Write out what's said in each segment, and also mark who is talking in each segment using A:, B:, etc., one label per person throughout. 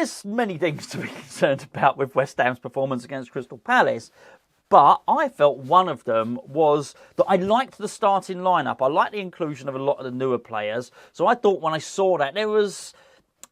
A: there's many things to be concerned about with West Ham's performance against Crystal Palace. But I felt one of them was that I liked the starting lineup. I liked the inclusion of a lot of the newer players. So I thought when I saw that there was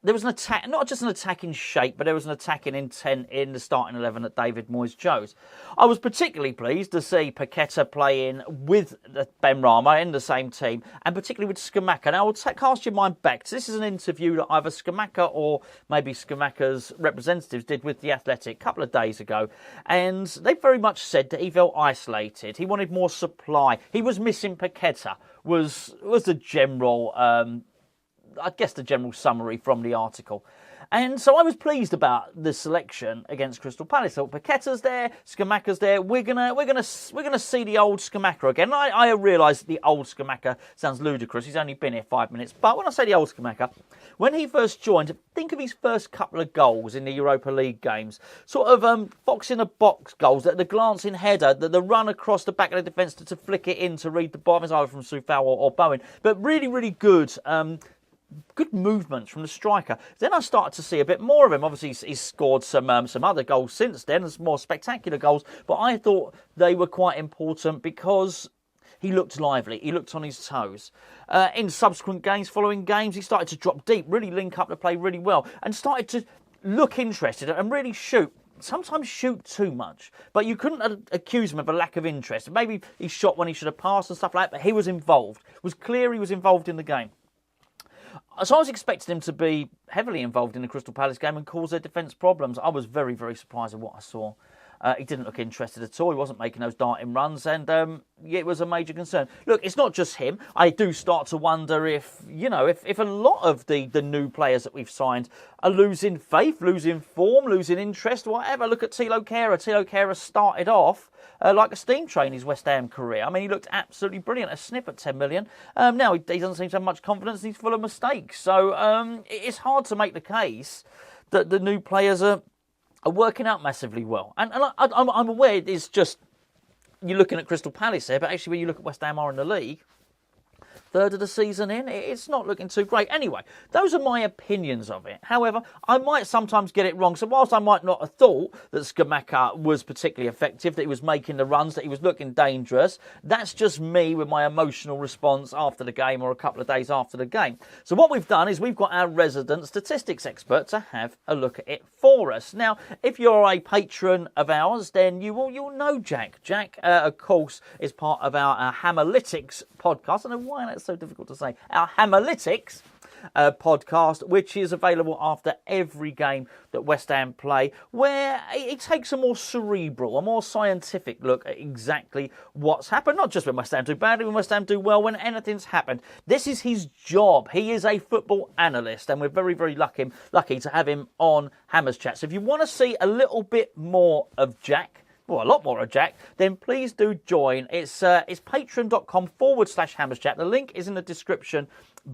A: an attack, not just an attack in shape, but there was an attacking intent in the starting 11 that David Moyes chose. I was particularly pleased to see Paqueta playing with Benrahma in the same team, and particularly with Scamacca. Now, I'll cast your mind back. This is an interview that either Scamacca or maybe Scamacca's representatives did with The Athletic a couple of days ago, and they very much said that he felt isolated. He wanted more supply. He was missing Paqueta, was the general... I guess the general summary from the article. And so I was pleased about the selection against Crystal Palace. So Paqueta's there, Scamacca's there. We're gonna see the old Scamacca again. I realise the old Scamacca sounds ludicrous. He's only been here 5 minutes. But when I say the old Scamacca, when he first joined, think of his first couple of goals in the Europa League games. Sort of box in a box goals, the glancing header, the run across the back of the defence to flick it in to read the bottom, either from Soufal or Bowen. But really, really good. Good movements from the striker. Then I started to see a bit more of him. Obviously, he's scored some other goals since then, some more spectacular goals. But I thought they were quite important because he looked lively. He looked on his toes. In subsequent games, following games, he started to drop deep, really link up the play really well, and started to look interested and really shoot. Sometimes shoot too much, but you couldn't accuse him of a lack of interest. Maybe he shot when he should have passed and stuff like that, but he was involved. It was clear he was involved in the game. So I was expecting him to be heavily involved in the Crystal Palace game and cause their defence problems. I was very, very surprised at what I saw. He didn't look interested at all. He wasn't making those darting runs, and it was a major concern. Look, it's not just him. I do start to wonder if a lot of the new players that we've signed are losing faith, losing form, losing interest, whatever. Look at Thilo Kehrer. Thilo Kehrer started off like a steam train in his West Ham career. I mean, he looked absolutely brilliant. A snip at 10 million. Now he doesn't seem to have much confidence, and he's full of mistakes. So it's hard to make the case that the new players are working out massively well. And I'm aware it's just, you're looking at Crystal Palace here, but actually when you look at West Ham are in the league, third of the season in, it's not looking too great. Anyway, those are my opinions of it. However, I might sometimes get it wrong. So whilst I might not have thought that Scamacca was particularly effective, that he was making the runs, that he was looking dangerous, that's just me with my emotional response after the game or a couple of days after the game. So what we've done is we've got our resident statistics expert to have a look at it for us. Now, if you're a patron of ours, then you'll know Jack. Jack, of course, is part of our Hammerlytics podcast. I don't know why that's so difficult to say. Our Hammerlytics podcast, which is available after every game that West Ham play, where it takes a more cerebral, a more scientific look at exactly what's happened. Not just when West Ham do badly, when West Ham do well, when anything's happened. This is his job. He is a football analyst, and we're very, very lucky to have him on Hammers Chat. So if you want to see a little bit more of Jack, well, a lot more of Jack, then please do join. It's patreon.com/Hammers Chat. The link is in the description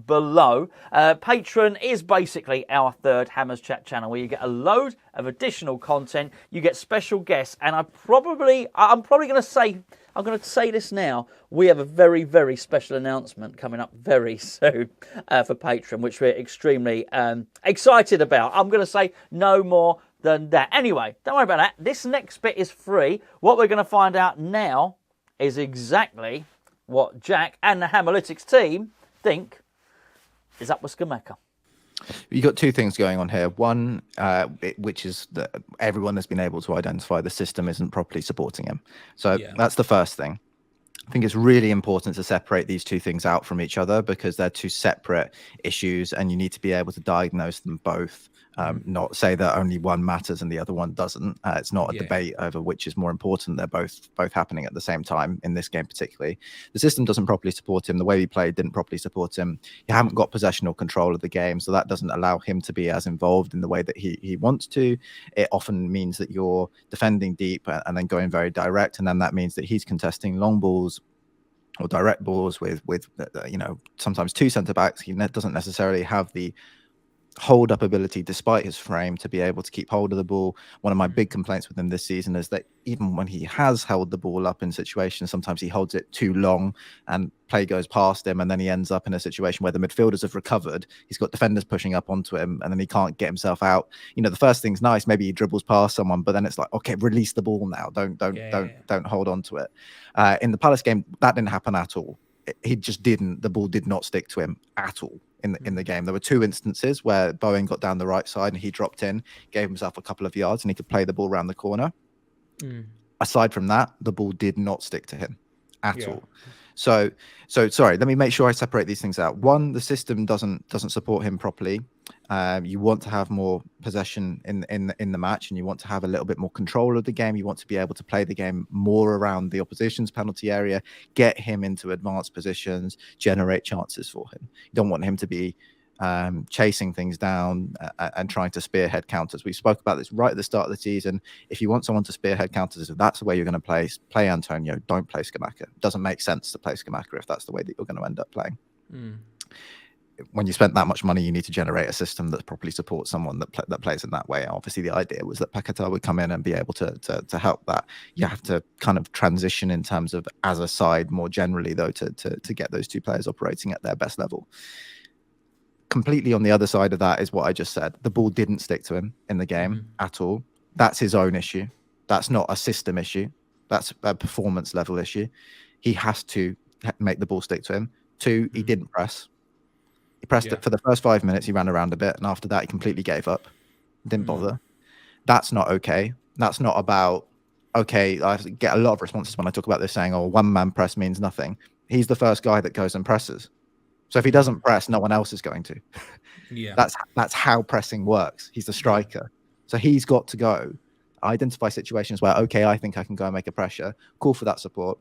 A: below. Patreon is basically our third Hammers Chat channel, where you get a load of additional content. You get special guests, and I'm probably going to say, I'm going to say this now, we have a very, very special announcement coming up very soon for Patreon, which we're extremely excited about. I'm going to say no more than that. Anyway, don't worry about that. This next bit is free. What we're going to find out now is exactly what Jack and the Hammerlytics team think is up with Scamacca.
B: You've got two things going on here. One, which is that everyone has been able to identify the system isn't properly supporting him. So that's the first thing. I think it's really important to separate these two things out from each other, because they're two separate issues, and you need to be able to diagnose them both. Not say that only one matters and the other one doesn't. It's not a debate over which is more important. They're both happening at the same time in this game particularly. The system doesn't properly support him. The way he played didn't properly support him. You haven't got possession or control of the game, so that doesn't allow him to be as involved in the way that he wants to. It often means that you're defending deep and then going very direct, and then that means that he's contesting long balls or direct balls with sometimes two centre backs. He doesn't necessarily have the hold up ability despite his frame to be able to keep hold of the ball. One of my big complaints with him this season is that even when he has held the ball up in situations, sometimes he holds it too long and play goes past him, and then he ends up in a situation where the midfielders have recovered. He's got defenders pushing up onto him, and then he can't get himself out. You know, the first thing's nice, maybe he dribbles past someone, but then it's like, okay, release the ball now. Don't hold on to it. In the Palace game, that didn't happen at all. He just didn't. The ball did not stick to him at all in the game. There were two instances where Bowen got down the right side and he dropped in, gave himself a couple of yards, and he could play the ball around the corner. Aside from that, the ball did not stick to him at all. So sorry, let me make sure I separate these things out. One, the system doesn't support him properly. You want to have more possession in the match, and you want to have a little bit more control of the game. You want to be able to play the game more around the opposition's penalty area, get him into advanced positions, generate chances for him. You don't want him to be chasing things down and trying to spearhead counters. We spoke about this right at the start of the season. If you want someone to spearhead counters, if that's the way you're going to play Antonio, don't play Scamacca. It doesn't make sense to play Scamacca if that's the way that you're going to end up playing. When you spent that much money, you need to generate a system that properly supports someone that plays in that way. Obviously, the idea was that Paquetá would come in and be able to help that. You have to kind of transition in terms of as a side more generally, though, to get those two players operating at their best level. Completely on the other side of that is what I just said. The ball didn't stick to him in the game at all. That's his own issue. That's not a system issue. That's a performance level issue. He has to make the ball stick to him. Two, he didn't press. He pressed it for the first 5 minutes. He ran around a bit, and after that, he completely gave up. Didn't bother. That's not okay. That's not about, okay, I get a lot of responses when I talk about this saying, oh, one-man press means nothing. He's the first guy that goes and presses. So if he doesn't press, no one else is going to. That's how pressing works. He's the striker. So he's got to go, identify situations where, okay, I think I can go and make a pressure, call for that support,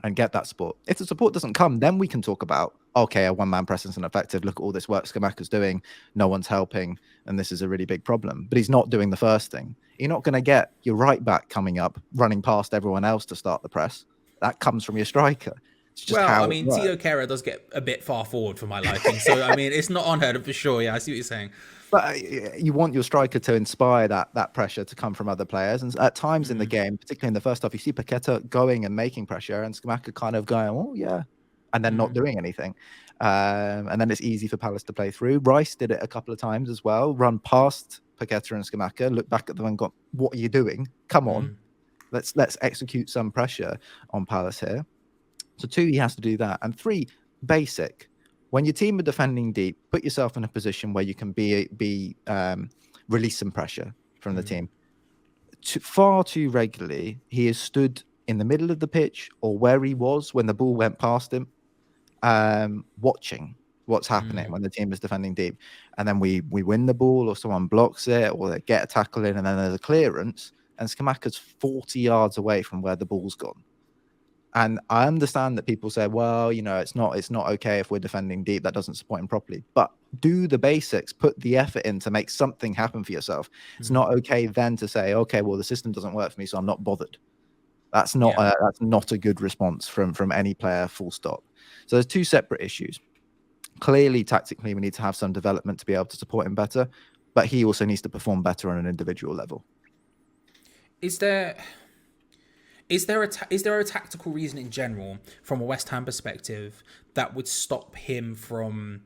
B: and get that support. If the support doesn't come, then we can talk about, okay, a one-man press isn't effective. Look at all this work Scamacca's doing. No one's helping, and this is a really big problem. But he's not doing the first thing. You're not going to get your right back coming up, running past everyone else to start the press. That comes from your striker.
C: Well, I mean, Tio Kehrer does get a bit far forward for my liking. So, I mean, it's not unheard of for sure. Yeah, I see what you're saying.
B: But you want your striker to inspire that pressure to come from other players. And at times in the game, particularly in the first half, you see Paquetá going and making pressure and Scamacca kind of going, oh, yeah, and then not doing anything. And then it's easy for Palace to play through. Rice did it a couple of times as well, run past Paquetá and Scamacca, look back at them and got, what are you doing? Come on. Let's execute some pressure on Palace here. So 2, he has to do that. And 3, basic. When your team are defending deep, put yourself in a position where you can release some pressure from the team. Far too regularly, he has stood in the middle of the pitch or where he was when the ball went past him, watching what's happening when the team is defending deep. And then we win the ball or someone blocks it or they get a tackle in and then there's a clearance and Scamacca's 40 yards away from where the ball's gone. And I understand that people say, well, you know, it's not okay if we're defending deep. That doesn't support him properly. But do the basics. Put the effort in to make something happen for yourself. It's not okay then to say, okay, well, the system doesn't work for me, so I'm not bothered. That's not a good response from any player, full stop. So there's 2 separate issues. Clearly, tactically, we need to have some development to be able to support him better. But he also needs to perform better on an individual level.
C: Is there a tactical reason in general, from a West Ham perspective, that would stop him from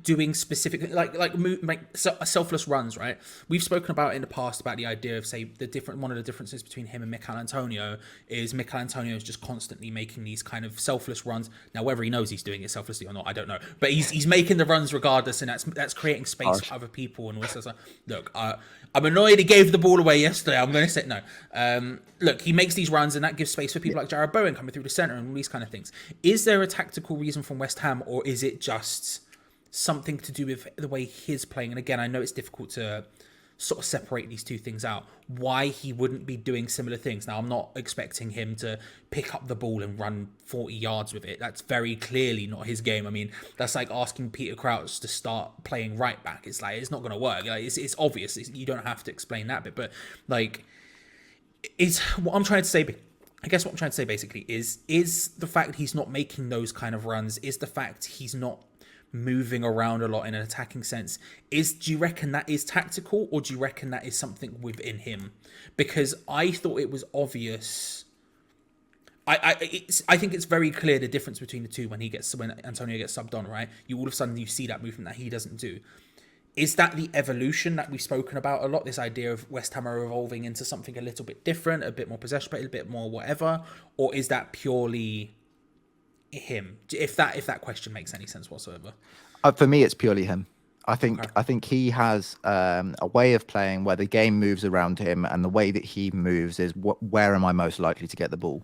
C: doing specific selfless runs? Right, we've spoken about in the past about the idea of, say, one of the differences between him and Mikel Antonio is Mikel Antonio is just constantly making these kind of selfless runs. Now, whether he knows he's doing it selflessly or not, I don't know, but he's making the runs regardless, and that's creating space for other people. And also, look, I'm annoyed he gave the ball away yesterday. I'm going to say no. Look, he makes these runs, and that gives space for people like Jarrod Bowen coming through the centre and all these kind of things. Is there a tactical reason from West Ham, or is it just something to do with the way he's playing? And again, I know it's difficult to sort of separate these two things out. Why he wouldn't be doing similar things. Now, I'm not expecting him to pick up the ball and run 40 yards with it. That's very clearly not his game. I mean, that's like asking Peter Crouch to start playing right back. It's like, it's not going to work. Like, it's obvious. You don't have to explain that bit. But like, what I'm trying to say basically is the fact he's not making those kind of runs, is the fact he's not moving around a lot in an attacking sense. Do you reckon that is tactical, or do you reckon that is something within him? Because I thought it was obvious. I think it's very clear the difference between the two when Antonio gets subbed on, right? You all of a sudden you see that movement that he doesn't do. Is that the evolution that we've spoken about a lot? This idea of West Ham are evolving into something a little bit different, a bit more possession, a bit more whatever, or is that purely him? If that question makes any sense whatsoever.
B: For me, it's purely him. I think he has a way of playing where the game moves around him, and the way that he moves is where am I most likely to get the ball?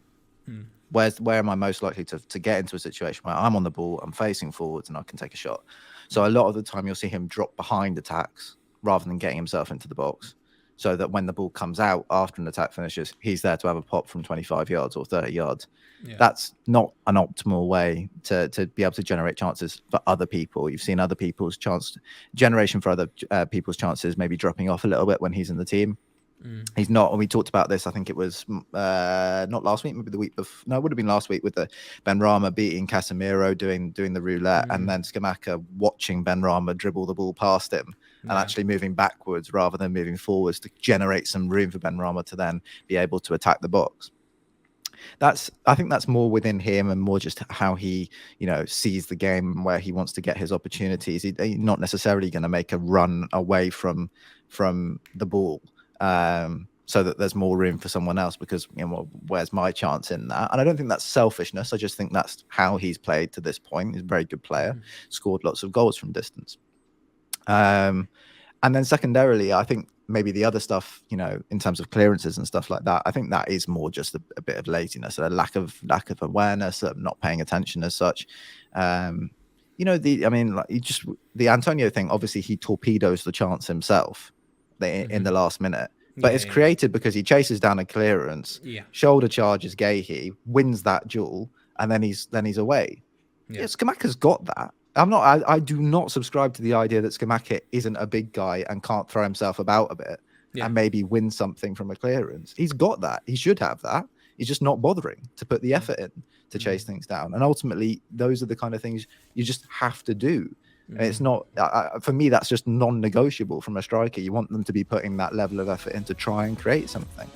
B: Where am I most likely to get into a situation where I'm on the ball, I'm facing forwards, and I can take a shot? So a lot of the time you'll see him drop behind attacks rather than getting himself into the box, so that when the ball comes out after an attack finishes, he's there to have a pop from 25 yards or 30 yards. Yeah. That's not an optimal way to be able to generate chances for other people. You've seen other people's generation for other people's chances maybe dropping off a little bit when he's in the team. He's not, and we talked about this, I think it was not last week, maybe the week before. No, it would have been last week with the Benrahma beating Casemiro, doing the roulette, and then Scamacca watching Benrahma dribble the ball past him and actually moving backwards rather than moving forwards to generate some room for Benrahma to then be able to attack the box. I think that's more within him and more just how he, sees the game and where he wants to get his opportunities. He's not necessarily going to make a run away from the ball. So that there's more room for someone else because, where's my chance in that? And I don't think that's selfishness. I just think that's how he's played to this point. He's a very good player, scored lots of goals from distance. And then secondarily, I think maybe the other stuff, in terms of clearances and stuff like that, I think that is more just a bit of laziness, a lack of awareness, not paying attention as such. The Antonio thing, obviously he torpedoes the chance himself in the last minute, but it's created because he chases down a clearance, shoulder charges Gahey, wins that duel, and then he's away. Scamacca's got that. I do not subscribe to the idea that Scamacca isn't a big guy and can't throw himself about a bit and maybe win something from a clearance. He's got that. He should have that. He's just not bothering to put the effort in to chase things down. And ultimately, those are the kind of things you just have to do. It's not, for me, that's just non-negotiable from a striker. You want them to be putting that level of effort in to try and create something.